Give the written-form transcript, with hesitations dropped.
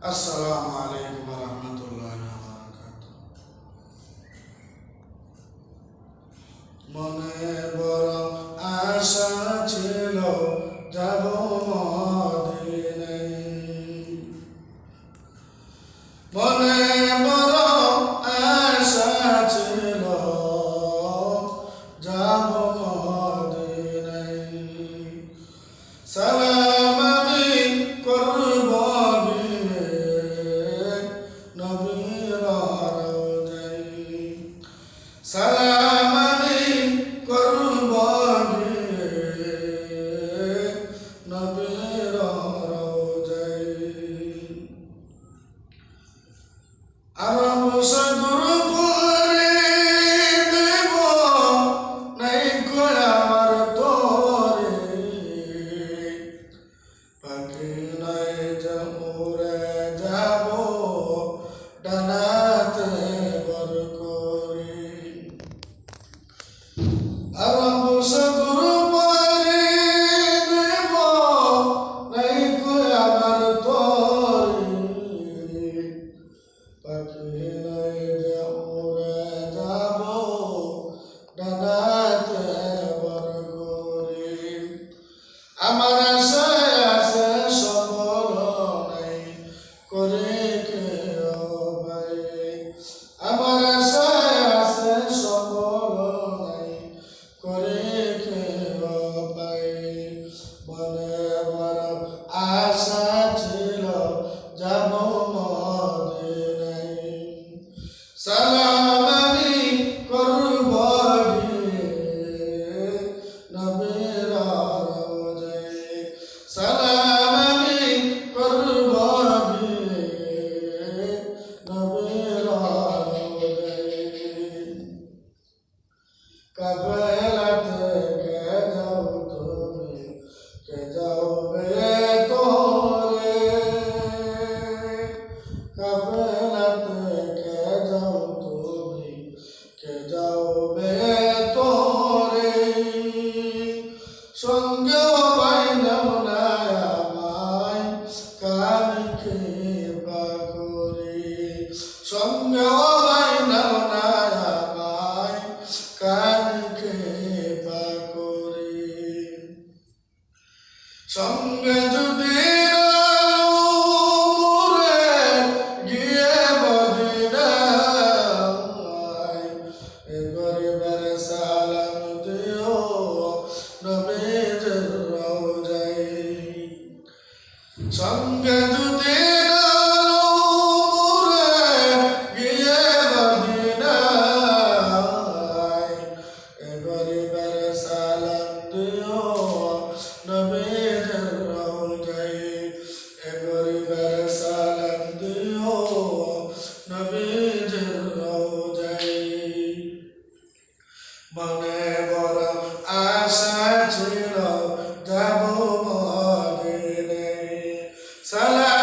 আসসালামু আলাইকুম ওয়া রাহমাতুল্লাহি ওয়া বারাকাতুহু। মনে বড় আশা ছিল যাব মদিনায়, মনে বড় আশা ছিল যাব মদিনায়। সালাম আমি করব গিয়ে নবীর রওজায়, সালাম আমি করব গিয়ে নবীর রওজায়। আরব সাগর পাড়ি দেব নাই কো আমার তরে, পাখি নাই যে উড়ে যাব ডানাতে বর করে। আরব সাগর পাড়ি দেব নাই কো আমার তরে, পাখি নাই যে উড়ে যাব ডানাতে বর করে। আমার আশায় আছে সবল নাই করে কেউ ভাই, আমার আশায় আছে সবল নাই করে কেউ ভাই। মনে বড় আশা ছিল যাব মদিনায়, সালাম আমি করব গিয়ে নবীর রওজায়, সালাম আমি করব গিয়ে নবীর রওজায়। কাফেলা থেকে যাও তুমি, কে যাবে তোরে, কাফেলা থেকে যাও তুমি, কে যাবে তোরে। সঙ্গে পাইলাম না আমায় কানে কৃপা করে, সঙ্গে পাইলাম না আমায় কানে কৃপা করে। সঙ্গে যদি মোরে গিয়ে মদিনায়, এ গরিবের সালাম দিও নবীর রওজায়। সঙ্গে যদি মোরে গিয়ে মদিনায়, এ গরিবের সালাম দিও নবীর রওজায়, এ গরিবের সালাম দিও নবীর রওজায়। মনে বড় আশা ছিল যাব মদিনায়, সালাম